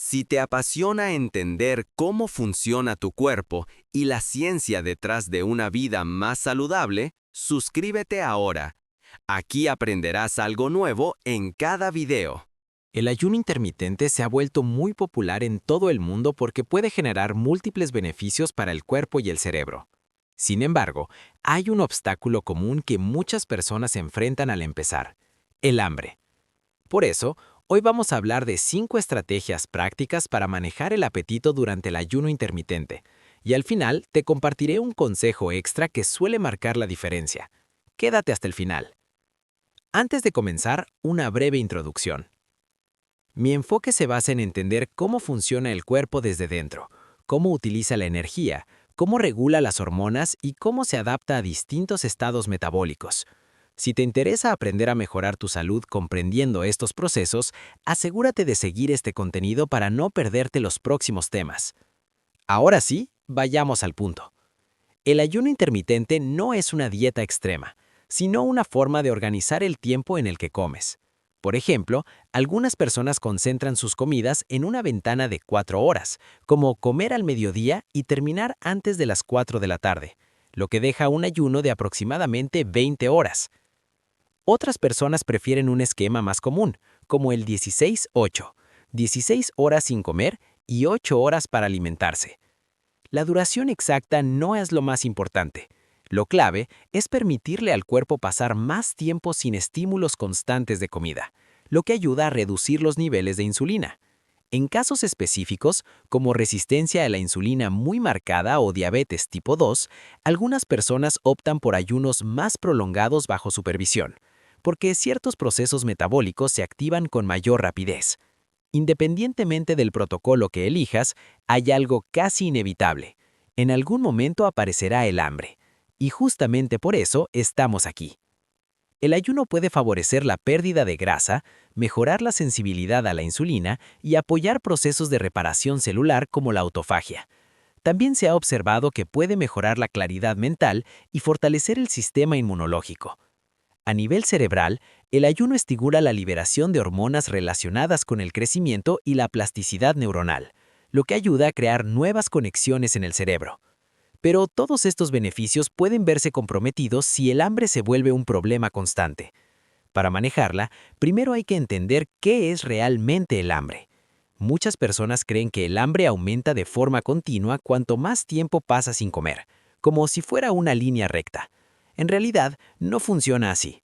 Si te apasiona entender cómo funciona tu cuerpo y la ciencia detrás de una vida más saludable, suscríbete ahora. Aquí aprenderás algo nuevo en cada video. El ayuno intermitente se ha vuelto muy popular en todo el mundo porque puede generar múltiples beneficios para el cuerpo y el cerebro. Sin embargo, hay un obstáculo común que muchas personas enfrentan al empezar: el hambre. Por eso, hoy vamos a hablar de 5 estrategias prácticas para manejar el apetito durante el ayuno intermitente, y al final te compartiré un consejo extra que suele marcar la diferencia. Quédate hasta el final. Antes de comenzar, una breve introducción. Mi enfoque se basa en entender cómo funciona el cuerpo desde dentro, cómo utiliza la energía, cómo regula las hormonas y cómo se adapta a distintos estados metabólicos. Si te interesa aprender a mejorar tu salud comprendiendo estos procesos, asegúrate de seguir este contenido para no perderte los próximos temas. Ahora sí, vayamos al punto. El ayuno intermitente no es una dieta extrema, sino una forma de organizar el tiempo en el que comes. Por ejemplo, algunas personas concentran sus comidas en una ventana de 4 horas, como comer al mediodía y terminar antes de las 4 de la tarde, lo que deja un ayuno de aproximadamente 20 horas. Otras personas prefieren un esquema más común, como el 16-8, 16 horas sin comer y 8 horas para alimentarse. La duración exacta no es lo más importante. Lo clave es permitirle al cuerpo pasar más tiempo sin estímulos constantes de comida, lo que ayuda a reducir los niveles de insulina. En casos específicos, como resistencia a la insulina muy marcada o diabetes tipo 2, algunas personas optan por ayunos más prolongados bajo supervisión, porque ciertos procesos metabólicos se activan con mayor rapidez. Independientemente del protocolo que elijas, hay algo casi inevitable. En algún momento aparecerá el hambre. Y justamente por eso estamos aquí. El ayuno puede favorecer la pérdida de grasa, mejorar la sensibilidad a la insulina y apoyar procesos de reparación celular como la autofagia. También se ha observado que puede mejorar la claridad mental y fortalecer el sistema inmunológico. A nivel cerebral, el ayuno estimula la liberación de hormonas relacionadas con el crecimiento y la plasticidad neuronal, lo que ayuda a crear nuevas conexiones en el cerebro. Pero todos estos beneficios pueden verse comprometidos si el hambre se vuelve un problema constante. Para manejarla, primero hay que entender qué es realmente el hambre. Muchas personas creen que el hambre aumenta de forma continua cuanto más tiempo pasa sin comer, como si fuera una línea recta. En realidad, no funciona así.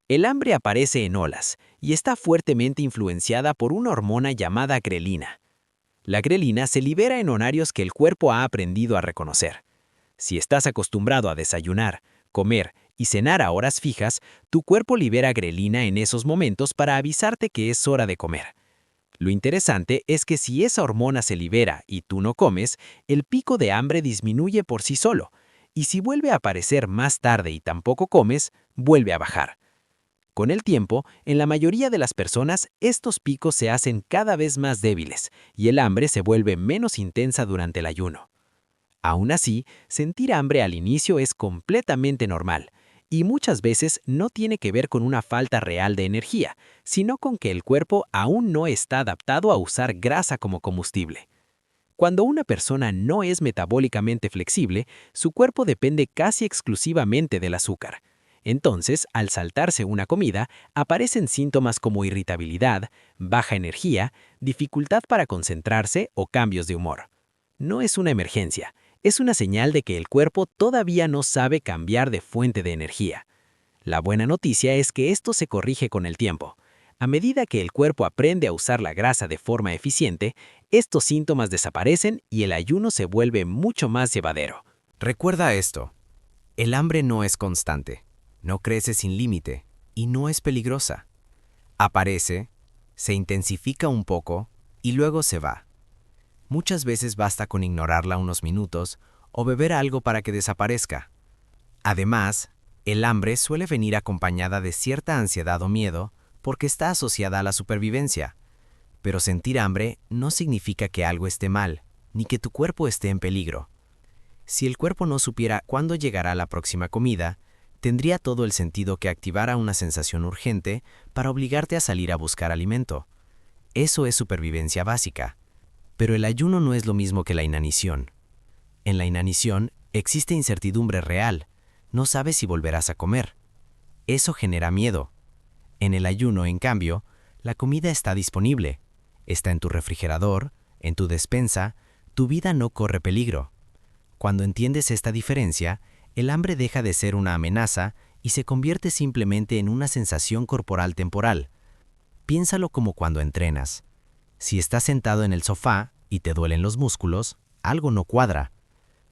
El hambre aparece en olas y está fuertemente influenciada por una hormona llamada grelina. La grelina se libera en horarios que el cuerpo ha aprendido a reconocer. Si estás acostumbrado a desayunar, comer y cenar a horas fijas, tu cuerpo libera grelina en esos momentos para avisarte que es hora de comer. Lo interesante es que si esa hormona se libera y tú no comes, el pico de hambre disminuye por sí solo, y si vuelve a aparecer más tarde y tampoco comes, vuelve a bajar. Con el tiempo, en la mayoría de las personas, estos picos se hacen cada vez más débiles y el hambre se vuelve menos intensa durante el ayuno. Aún así, sentir hambre al inicio es completamente normal y muchas veces no tiene que ver con una falta real de energía, sino con que el cuerpo aún no está adaptado a usar grasa como combustible. Cuando una persona no es metabólicamente flexible, su cuerpo depende casi exclusivamente del azúcar. Entonces, al saltarse una comida, aparecen síntomas como irritabilidad, baja energía, dificultad para concentrarse o cambios de humor. No es una emergencia, es una señal de que el cuerpo todavía no sabe cambiar de fuente de energía. La buena noticia es que esto se corrige con el tiempo. A medida que el cuerpo aprende a usar la grasa de forma eficiente, estos síntomas desaparecen y el ayuno se vuelve mucho más llevadero. Recuerda esto, el hambre no es constante, no crece sin límite y no es peligrosa. Aparece, se intensifica un poco y luego se va. Muchas veces basta con ignorarla unos minutos o beber algo para que desaparezca. Además, el hambre suele venir acompañada de cierta ansiedad o miedo porque está asociada a la supervivencia. Pero sentir hambre no significa que algo esté mal, ni que tu cuerpo esté en peligro. Si el cuerpo no supiera cuándo llegará la próxima comida, tendría todo el sentido que activara una sensación urgente para obligarte a salir a buscar alimento. Eso es supervivencia básica, Pero el ayuno no es lo mismo que la inanición. En la inanición existe incertidumbre real, no sabes si volverás a comer. Eso genera miedo. En el ayuno, en cambio, la comida está disponible, está en tu refrigerador, en tu despensa, tu vida no corre peligro. Cuando entiendes esta diferencia, el hambre deja de ser una amenaza y se convierte simplemente en una sensación corporal temporal. Piénsalo como cuando entrenas. Si estás sentado en el sofá y te duelen los músculos, algo no cuadra.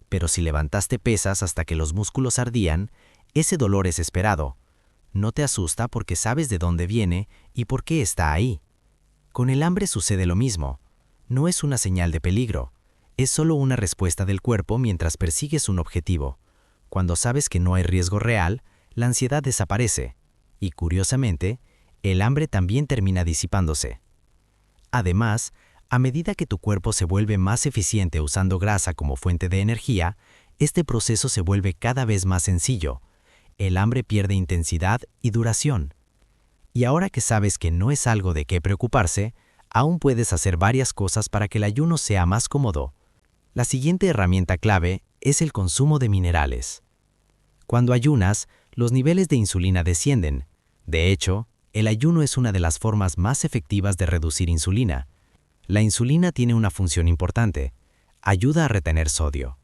Pero si levantaste pesas hasta que los músculos ardían, ese dolor es esperado. No te asusta porque sabes de dónde viene y por qué está ahí. Con el hambre sucede lo mismo. No es una señal de peligro. Es solo una respuesta del cuerpo mientras persigues un objetivo. Cuando sabes que no hay riesgo real, la ansiedad desaparece. Y curiosamente, el hambre también termina disipándose. Además, a medida que tu cuerpo se vuelve más eficiente usando grasa como fuente de energía, este proceso se vuelve cada vez más sencillo. El hambre pierde intensidad y duración. Y ahora que sabes que no es algo de qué preocuparse, aún puedes hacer varias cosas para que el ayuno sea más cómodo. La siguiente herramienta clave es el consumo de minerales. Cuando ayunas, los niveles de insulina descienden. De hecho, el ayuno es una de las formas más efectivas de reducir insulina. La insulina tiene una función importante. Ayuda a retener sodio.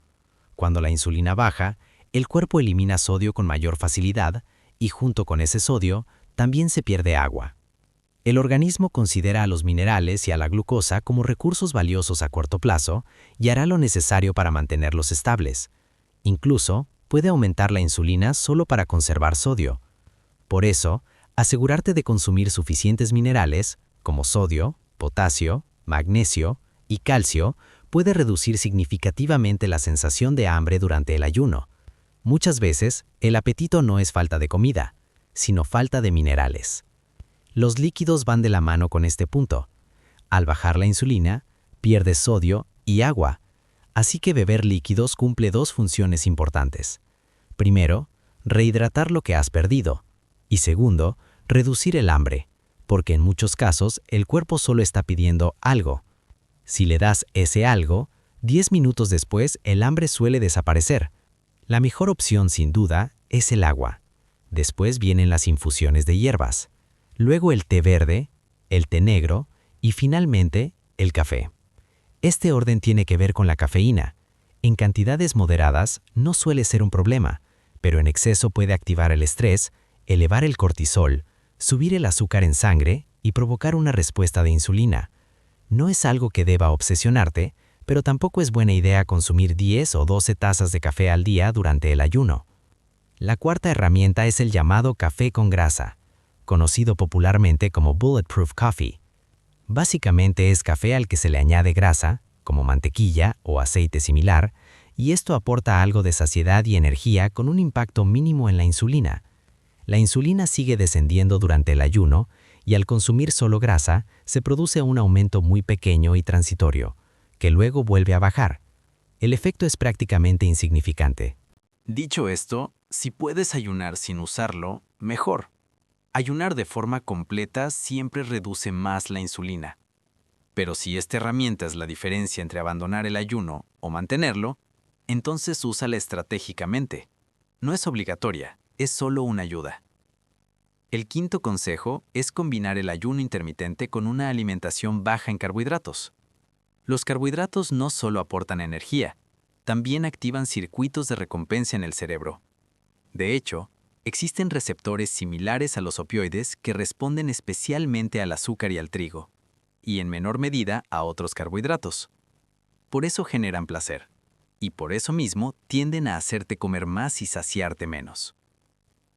Cuando la insulina baja, el cuerpo elimina sodio con mayor facilidad y junto con ese sodio también se pierde agua. El organismo considera a los minerales y a la glucosa como recursos valiosos a corto plazo y hará lo necesario para mantenerlos estables. Incluso, puede aumentar la insulina solo para conservar sodio. Por eso, asegurarte de consumir suficientes minerales, como sodio, potasio, magnesio y calcio, puede reducir significativamente la sensación de hambre durante el ayuno. Muchas veces, el apetito no es falta de comida, sino falta de minerales. Los líquidos van de la mano con este punto. Al bajar la insulina, pierdes sodio y agua, así que beber líquidos cumple dos funciones importantes. Primero, rehidratar lo que has perdido, y segundo, reducir el hambre, porque en muchos casos el cuerpo solo está pidiendo algo. Si le das ese algo, 10 minutos después el hambre suele desaparecer. La mejor opción, sin duda, es el agua. Después vienen las infusiones de hierbas, luego el té verde, el té negro y finalmente el café. Este orden tiene que ver con la cafeína. En cantidades moderadas no suele ser un problema, pero en exceso puede activar el estrés, elevar el cortisol, subir el azúcar en sangre y provocar una respuesta de insulina. No es algo que deba obsesionarte, pero tampoco es buena idea consumir 10 o 12 tazas de café al día durante el ayuno. La cuarta herramienta es el llamado café con grasa, conocido popularmente como Bulletproof Coffee. Básicamente es café al que se le añade grasa, como mantequilla o aceite similar, y esto aporta algo de saciedad y energía con un impacto mínimo en la insulina. La insulina sigue descendiendo durante el ayuno y al consumir solo grasa se produce un aumento muy pequeño y transitorio, que luego vuelve a bajar. El efecto es prácticamente insignificante. Dicho esto, si puedes ayunar sin usarlo, mejor. Ayunar de forma completa siempre reduce más la insulina. Pero si esta herramienta es la diferencia entre abandonar el ayuno o mantenerlo, entonces úsala estratégicamente. No es obligatoria, es solo una ayuda. El quinto consejo es combinar el ayuno intermitente con una alimentación baja en carbohidratos. Los carbohidratos no solo aportan energía, también activan circuitos de recompensa en el cerebro. De hecho, existen receptores similares a los opioides que responden especialmente al azúcar y al trigo, y en menor medida a otros carbohidratos. Por eso generan placer, y por eso mismo tienden a hacerte comer más y saciarte menos.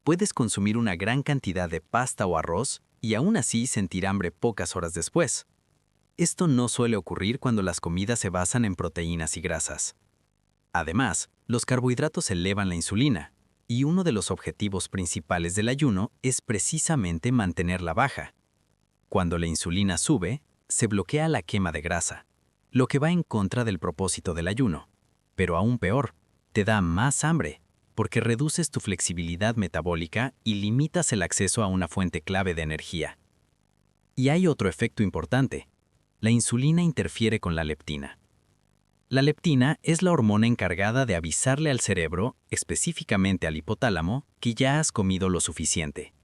Puedes consumir una gran cantidad de pasta o arroz y aún así sentir hambre pocas horas después. Esto no suele ocurrir cuando las comidas se basan en proteínas y grasas. Además, los carbohidratos elevan la insulina, y uno de los objetivos principales del ayuno es precisamente mantenerla baja. Cuando la insulina sube, se bloquea la quema de grasa, lo que va en contra del propósito del ayuno. Pero aún peor, te da más hambre, porque reduces tu flexibilidad metabólica y limitas el acceso a una fuente clave de energía. Y hay otro efecto importante. la insulina interfiere con la leptina. La leptina es la hormona encargada de avisarle al cerebro, específicamente al hipotálamo, que ya has comido lo suficiente.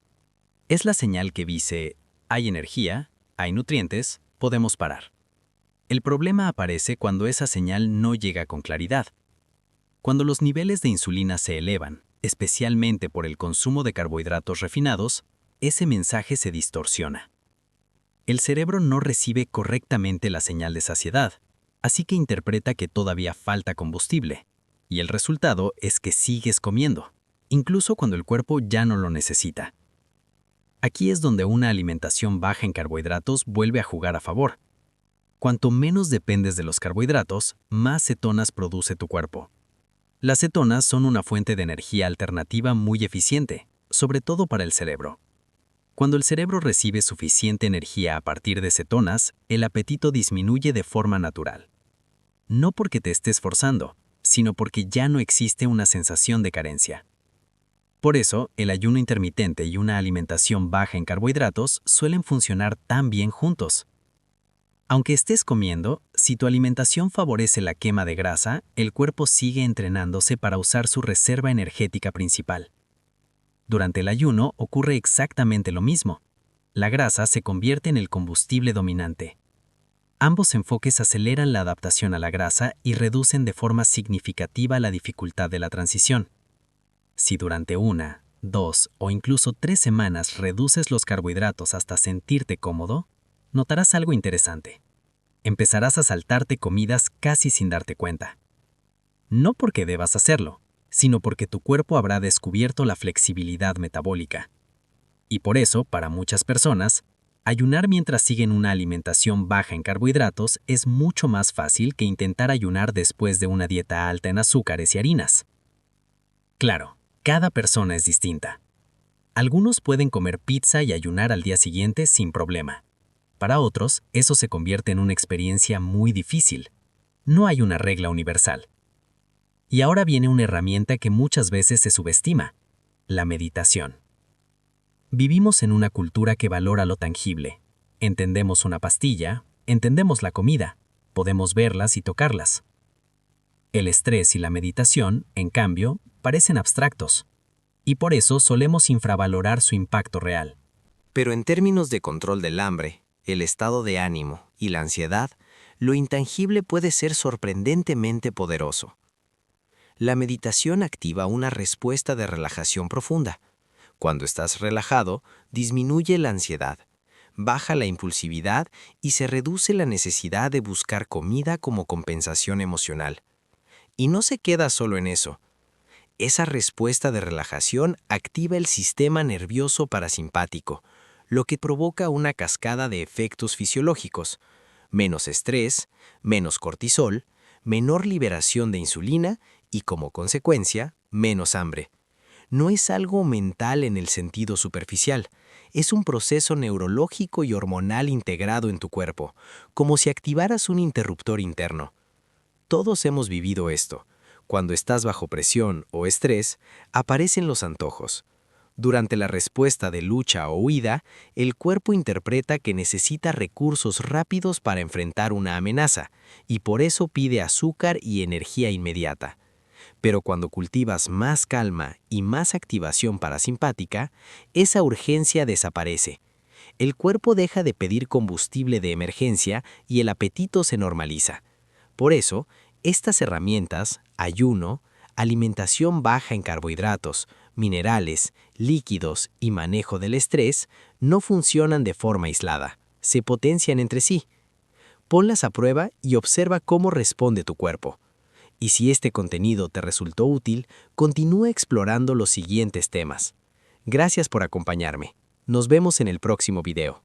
Es la señal que dice, hay energía, hay nutrientes, podemos parar. El problema aparece cuando esa señal no llega con claridad. Cuando los niveles de insulina se elevan, especialmente por el consumo de carbohidratos refinados, ese mensaje se distorsiona. El cerebro no recibe correctamente la señal de saciedad, así que interpreta que todavía falta combustible, y el resultado es que sigues comiendo, incluso cuando el cuerpo ya no lo necesita. Aquí es donde una alimentación baja en carbohidratos vuelve a jugar a favor. Cuanto menos dependes de los carbohidratos, más cetonas produce tu cuerpo. Las cetonas son una fuente de energía alternativa muy eficiente, sobre todo para el cerebro. Cuando el cerebro recibe suficiente energía a partir de cetonas, el apetito disminuye de forma natural. No porque te estés forzando, sino porque ya no existe una sensación de carencia. Por eso, el ayuno intermitente y una alimentación baja en carbohidratos suelen funcionar tan bien juntos. Aunque estés comiendo, si tu alimentación favorece la quema de grasa, el cuerpo sigue entrenándose para usar su reserva energética principal. Durante el ayuno ocurre exactamente lo mismo. La grasa se convierte en el combustible dominante. Ambos enfoques aceleran la adaptación a la grasa y reducen de forma significativa la dificultad de la transición. Si durante 1, 2 o incluso 3 semanas reduces los carbohidratos hasta sentirte cómodo, notarás algo interesante. Empezarás a saltarte comidas casi sin darte cuenta. No porque debas hacerlo, sino porque tu cuerpo habrá descubierto la flexibilidad metabólica. Y por eso, para muchas personas, ayunar mientras siguen una alimentación baja en carbohidratos es mucho más fácil que intentar ayunar después de una dieta alta en azúcares y harinas. Claro, cada persona es distinta. Algunos pueden comer pizza y ayunar al día siguiente sin problema. Para otros, eso se convierte en una experiencia muy difícil. No hay una regla universal. Y ahora viene una herramienta que muchas veces se subestima: la meditación. Vivimos en una cultura que valora lo tangible. Entendemos una pastilla, entendemos la comida, podemos verlas y tocarlas. El estrés y la meditación, en cambio, parecen abstractos. Y por eso solemos infravalorar su impacto real. Pero en términos de control del hambre, el estado de ánimo y la ansiedad, lo intangible puede ser sorprendentemente poderoso. La meditación activa una respuesta de relajación profunda. Cuando estás relajado, disminuye la ansiedad, baja la impulsividad y se reduce la necesidad de buscar comida como compensación emocional. Y no se queda solo en eso. Esa respuesta de relajación activa el sistema nervioso parasimpático, lo que provoca una cascada de efectos fisiológicos: menos estrés, menos cortisol, menor liberación de insulina y, como consecuencia, menos hambre. No es algo mental en el sentido superficial, es un proceso neurológico y hormonal integrado en tu cuerpo, como si activaras un interruptor interno. Todos hemos vivido esto. Cuando estás bajo presión o estrés, aparecen los antojos. Durante la respuesta de lucha o huida, el cuerpo interpreta que necesita recursos rápidos para enfrentar una amenaza, y por eso pide azúcar y energía inmediata. Pero cuando cultivas más calma y más activación parasimpática, esa urgencia desaparece. El cuerpo deja de pedir combustible de emergencia y el apetito se normaliza. Por eso, estas herramientas, ayuno, alimentación baja en carbohidratos, minerales, líquidos y manejo del estrés, no funcionan de forma aislada, se potencian entre sí. Ponlas a prueba y observa cómo responde tu cuerpo. Y si este contenido te resultó útil, continúa explorando los siguientes temas. Gracias por acompañarme. Nos vemos en el próximo video.